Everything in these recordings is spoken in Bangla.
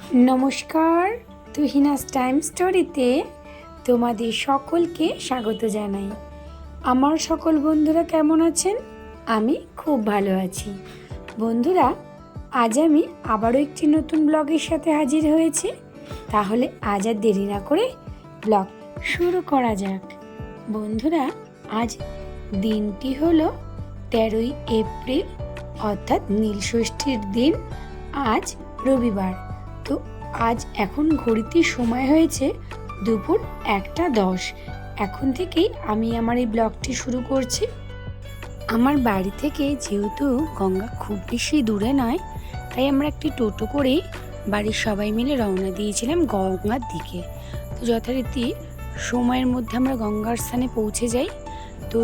নমস্কার, তুহিনাস টাইম স্টোরিতে তোমাদের সকলকে স্বাগত জানাই। আমার সকল বন্ধুরা কেমন আছেন? আমি খুব ভালো আছি। বন্ধুরা, আজ আমি আবারও একটি নতুন ব্লগের সাথে হাজির হয়েছি। তাহলে আজ আর দেরি না করে ব্লগ শুরু করা যাক। বন্ধুরা, আজ দিনটি হলো 13ই এপ্রিল, অর্থাৎ নীলষষ্ঠীর দিন। আজ রবিবার। তো আজ এখন ঘড়িতে সময় হয়েছে দুপুর 1:10। এখন থেকেই আমি আমার এই ব্লগটি শুরু করছি। আমার বাড়ি থেকে যেহেতু গঙ্গা খুব বেশি দূরে নয়, তাই আমরা একটি টোটো করেই বাড়ির সবাই মিলে রওনা দিয়েছিলাম গঙ্গার দিকে। তো যথারীতি সময়ের মধ্যে আমরা গঙ্গার স্থানে পৌঁছে যাই। তো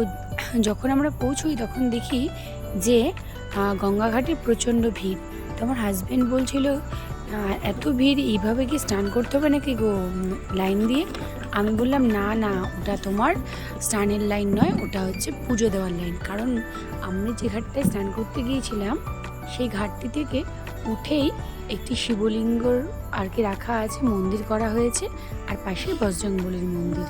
যখন আমরা পৌঁছই তখন দেখি যে গঙ্গাঘাটে প্রচণ্ড ভিড়। তো আমার হাজব্যান্ড বলছিল, এত ভিড়, এইভাবে কি স্নান করতে হবে নাকি গো লাইন দিয়ে? আমি বললাম, না না, ওটা তোমার স্নানের লাইন নয়, ওটা হচ্ছে পুজো দেওয়ার লাইন। কারণ আমরা যে ঘাটটায় স্নান করতে গিয়েছিলাম সেই ঘাটটি থেকে উঠেই একটি শিবলিঙ্গর আর কি রাখা আছে, মন্দির করা হয়েছে, আর পাশে বজরংবলীর মন্দির।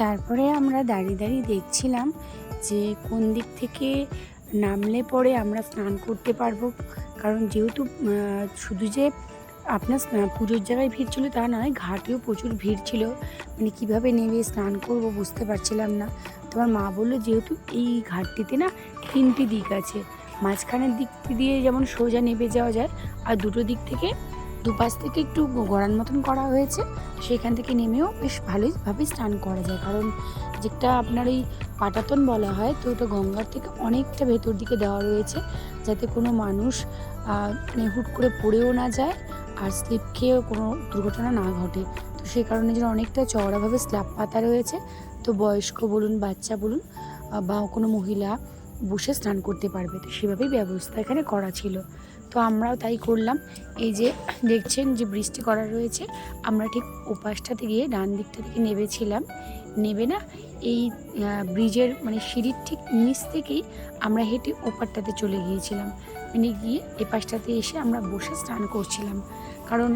তারপরে আমরা দাঁড়িয়ে দাঁড়িয়ে দেখছিলাম যে কোন দিক থেকে নামলে পরে আমরা স্নান করতে পারবো। কারণ যেহেতু শুধু যে আপনার পুজোর জায়গায় ভিড় ছিল তা নয়, ঘাটেও প্রচুর ভিড় ছিল। মানে কীভাবে নেমে স্নান করব বুঝতে পারছিলাম না। তোমার মা বললো, যেহেতু এই ঘাটটিতে না 3টি দিক আছে, মাঝখানের দিক দিয়ে যেমন সোজা নেমে যাওয়া যায়, আর দুটো দিক থেকে দুপাশ থেকে একটু গড়ার মতন করা হয়েছে, সেখান থেকে নেমেও বেশ ভালোইভাবে স্নান করা যায়। কারণ যেটা আপনার এই পাটাতন বলা হয়, তো ওটা গঙ্গার থেকে অনেকটা ভেতর দিকে দেওয়া রয়েছে, যাতে কোনো মানুষ মানে হুট করে পড়েও না যায় আর স্লিপ খেয়েও কোনো দুর্ঘটনা না ঘটে। তো সেই কারণে যেন অনেকটা চওড়াভাবে স্ল্যাব পাতা রয়েছে। তো বয়স্ক বলুন, বাচ্চা বলুন, বা কোনো মহিলা বসে স্নান করতে পারবে। তো সেভাবেই ব্যবস্থা এখানে করা ছিল। তো আমরাও তাই করলাম। এই যে দেখছেন যে ব্রিজটি করা রয়েছে, আমরা ঠিক ওপাশটাতে গিয়ে ডান দিকটা থেকে নেমেছিলাম। নেবে না এই ব্রিজের মানে সিঁড়ির ঠিক নিচ থেকেই আমরা হেঁটে ওপারটাতে চলে গিয়েছিলাম। মানে গিয়ে এ পাশটাতে এসে আমরা বসে স্নান করছিলাম। কারণ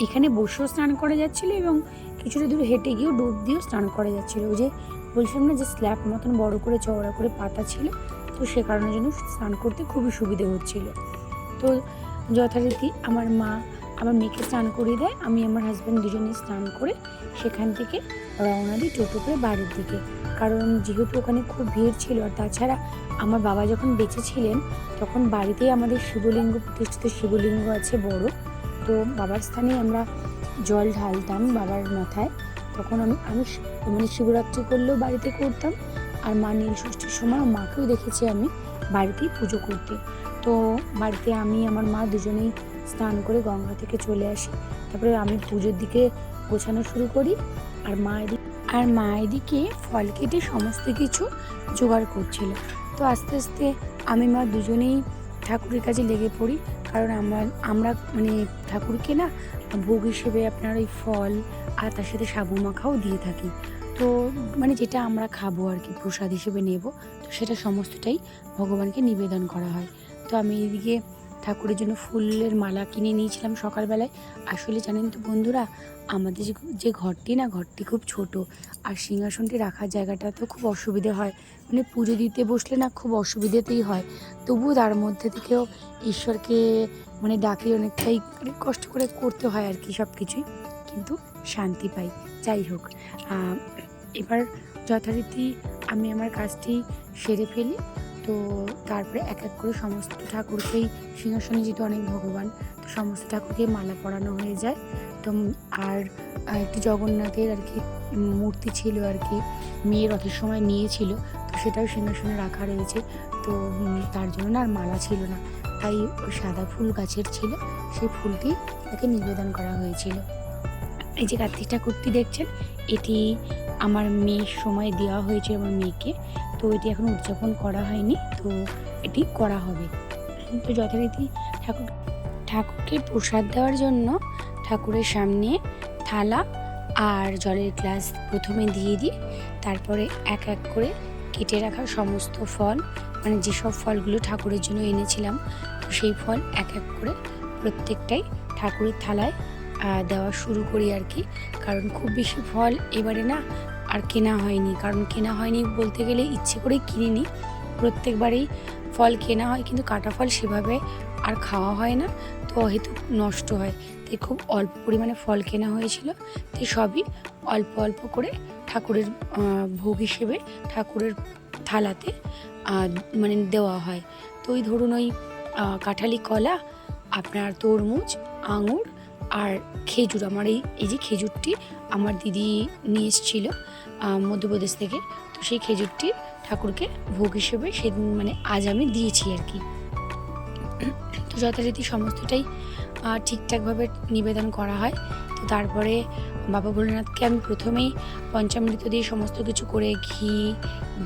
এখানে বসেও স্নান করা যাচ্ছিলো এবং কিছুটা দূর হেঁটে গিয়েও ডুব দিয়েও স্নান করা যাচ্ছিলো। ওই যে বলছিলাম না যে স্ল্যাব মতন বড় করে চওড়া করে পাতা ছিল, তো সে কারণের জন্য স্নান করতে খুবই সুবিধে হচ্ছিল। তো যথারীতি আমার মা আমার মেয়েকে স্নান করিয়ে দেয়, আমি আমার হাজব্যান্ড দুজনে স্নান করে সেখান থেকে রওনা দিই টোটো করে বাড়ির দিকে। কারণ যেহেতু ওখানে খুব ভিড় ছিল, আর তাছাড়া আমার বাবা যখন বেঁচে ছিলেন তখন বাড়িতেই আমাদের শিবলিঙ্গ, প্রতিষ্ঠিত শিবলিঙ্গ আছে বড়। তো বাবার স্থানে আমরা জল ঢালতাম বাবার মাথায়। তখন আমি মানে শিবরাত্রি করলেও বাড়িতে করতাম, আর মা নীলষষ্ঠীর সময় মাকেও দেখেছি আমি বাড়িতেই পুজো করতে। তো বাড়িতে আমি আমার মা দুজনেই স্নান করে গঙ্গা থেকে চলে আসি। তারপরে আমি পুজোর দিকে গোছানো শুরু করি, আর মা এদিকে ফল কেটে সমস্ত কিছু জোগাড় করছিল। তো আস্তে আস্তে আমি মা দুজনেই ঠাকুরের কাছে লেগে পড়ি। কারণ আমরা মানে ঠাকুরকে না ভোগ হিসেবে আপনার ওই ফল আর তার সাথে সাবু মাখাও দিয়ে থাকি। তো মানে যেটা আমরা খাবো আর কি, প্রসাদ হিসেবে নেব, তো সেটা সমস্তটাই ভগবানকে নিবেদন করা হয়। তো আমি এদিকে ঠাকুরের জন্য ফুলের মালা কিনে নিয়েছিলাম সকালবেলায়। আসলে জানেন তো বন্ধুরা, আমাদের যে ঘরটি খুব ছোট, আর সিংহাসনটি রাখার জায়গাটা তো খুব অসুবিধে হয়। মানে পুজো দিতে বসলে না খুব অসুবিধেতেই হয়। তবুও তার মধ্যে থেকেও ঈশ্বরকে মানে ডাকে অনেকটাই কষ্ট করে করতে হয় আর কি সব কিছুই, কিন্তু শান্তি পাই। যাই হোক, এবার যথারীতি আমি আমার কাজটি সেরে ফেলি। তো তারপরে এক এক করে সমস্ত ঠাকুরকেই, সিংহাসনে যেহেতু অনেক ভগবান, তো সমস্ত ঠাকুরকে মালা পরানো হয়ে যায়। তো আর একটি জগন্নাথের আর কি মূর্তি ছিল আর কি, মেয়ে রথের সময় নিয়েছিল, তো সেটাও সিংহাসনে রাখা রয়েছে। তো তার জন্য না আর মালা ছিল না, তাই ওই সাদা ফুল গাছের ছিল, সেই ফুলটি তাকে নিবেদন করা হয়েছিল। এই যে কার্তিক ঠাকুরটি দেখছেন, এটি আমার মেয়ের সময় দেওয়া হয়েছিল আমার মেয়েকে। তো এটি এখন উদযাপন করা হয়নি, তো এটি করা হবে। তো যথারীতি ঠাকুরকে প্রসাদ দেওয়ার জন্য ঠাকুরের সামনে থালা আর জলের গ্লাস প্রথমে দিয়ে দিই। তারপরে এক এক করে কেটে রাখা সমস্ত ফল, মানে যেসব ফলগুলো ঠাকুরের জন্য এনেছিলাম, তো সেই ফল এক এক করে প্রত্যেকটাই ঠাকুরের থালায় দেওয়া শুরু করি আর কি। কারণ খুব বেশি ফল এবারে না আর কেনা হয়নি, কারণ কেনা হয়নি বলতে গেলে ইচ্ছে করেই কিনিনি, প্রত্যেকবারেই ফল কেনা হয় কিন্তু কাটা ফল সেভাবে আর খাওয়া হয় না, তো অহেতুক নষ্ট হয়। তাই খুব অল্প পরিমাণে ফল কেনা হয়েছিল, তাই সবই অল্প অল্প করে ঠাকুরের ভোগ হিসেবে ঠাকুরের থালাতে মানে দেওয়া হয়। তো ওই ধরুন ওই কাঁঠালি কলা, আপনার তরমুজ, আঙুর আর খেজুর। আমার এই যে খেজুরটি আমার দিদি নিয়ে এসেছিল মধ্যপ্রদেশ থেকে, তো সেই খেজুরটি ঠাকুরকে ভোগ হিসেবে সেদিন মানে আজ আমি দিয়েছি আর কি। তো যথারীতি সমস্তটাই ঠিকঠাকভাবে নিবেদন করা হয়। তো তারপরে বাবা ভোলেনাথকে আমি প্রথমেই পঞ্চামৃত দিয়ে সমস্ত কিছু করে ঘি,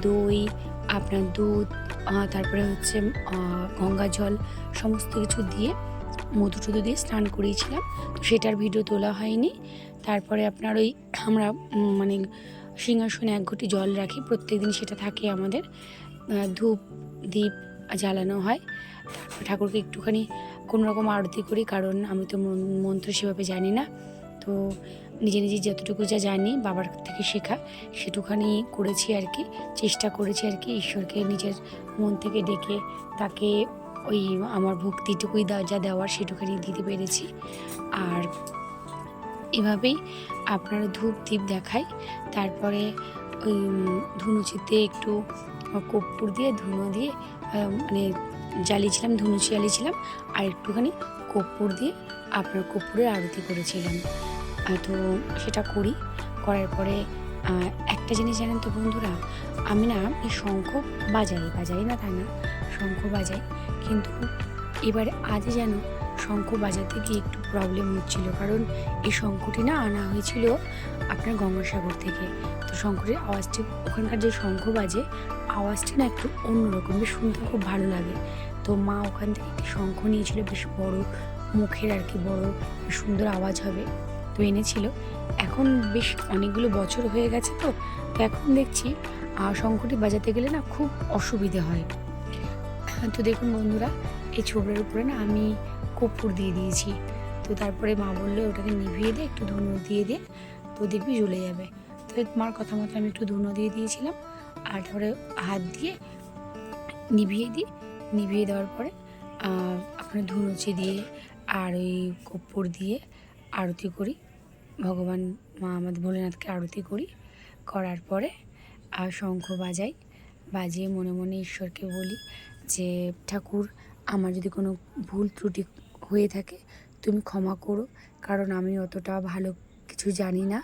দই, আপনার দুধ, তারপরে হচ্ছে গঙ্গা জল সমস্ত কিছু দিয়ে মধু টধু দিয়ে স্নান করিয়েছিলাম, তো সেটার ভিডিও তোলা হয়নি। তারপরে আপনার ওই আমরা মানে সিংহাসনে 1 ঘটি জল রাখি, প্রত্যেকদিন সেটা থাকে আমাদের। ধূপ দীপ জ্বালানো হয়, তারপর ঠাকুরকে একটুখানি কোনোরকম আরতি করি, কারণ আমি তো মন্ত্র সেভাবে জানি না, তো নিজে নিজে যতটুকু যা জানি বাবার থেকে শেখা সেটুখানি করেছি আর কি, চেষ্টা করেছি আর কি ঈশ্বরকে নিজের মন থেকে ডেকে তাকে ওই আমার ভক্তিটুকুই যা দেওয়ার সেটুখানি দিতে পেরেছি। আর এভাবেই আপনার ধূপ দ্বীপ দেখাই। তারপরে ওই ধুনুচিতে একটু কর্পূর দিয়ে ধুনো দিয়ে মানে জ্বালিয়েছিলাম, ধুনুচি জ্বালিয়েছিলাম, আর একটুখানি কর্পূর দিয়ে আপনার কর্পূরের আরতি করেছিলাম। তো সেটা করার পরে একটা জিনিস জানেন তো বন্ধুরা, আমি না এই শঙ্খ বাজাই না তা না, শঙ্খ বাজাই, কিন্তু এবারে আজ যেন শঙ্খ বাজাতে গিয়ে একটু প্রবলেম হচ্ছিল, কারণ এই শঙ্খটি না আনা হয়েছিল আপনার গঙ্গাসাগর থেকে। তো শঙ্খটির আওয়াজটি, ওখানকার যে শঙ্খ বাজে আওয়াজটি না একটু অন্যরকম, বেশ শুনতে খুব ভালো লাগে। তো মা ওখান থেকে একটি শঙ্খ নিয়েছিল, বেশ বড় মুখের আর কি, বড় সুন্দর আওয়াজ হবে, তো এনেছিল। এখন বেশ অনেকগুলো বছর হয়ে গেছে, তো এখন দেখছি শঙ্খটি বাজাতে গেলে না খুব অসুবিধে হয়। তো দেখুন বন্ধুরা, এই ছোবড়ার উপরে না আমি কর্পূর দিয়ে দিয়েছি, তো তারপরে মা বললো ওটাকে নিভিয়ে দিয়ে একটু ধুনো দিয়ে দিয়ে, তো দেখবি জ্বলে যাবে। তো মার কথা মতো আমি একটু ধুনো দিয়ে দিয়েছিলাম, আর তারপরে হাত দিয়ে নিভিয়ে দেওয়ার পরে আপনার ধুনুচি দিয়ে আর ওই কর্পূর দিয়ে আরতি করি, ভগবান মা আমাদের ভোলেনাথকে আরতি করার পরে শঙ্খ বাজিয়ে মনে মনে ঈশ্বরকে বলি যে ঠাকুর, আমার যদি কোনো ভুল ত্রুটি হয়ে থাকে তুমি ক্ষমা করো, কারণ আমি অতটা ভালো কিছু জানি না।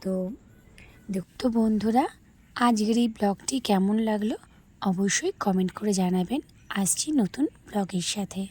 তো বন্ধুরা, আজকের এই ব্লগটি কেমন লাগলো অবশ্যই কমেন্ট করে জানাবেন। আসছি নতুন ব্লগের সাথে।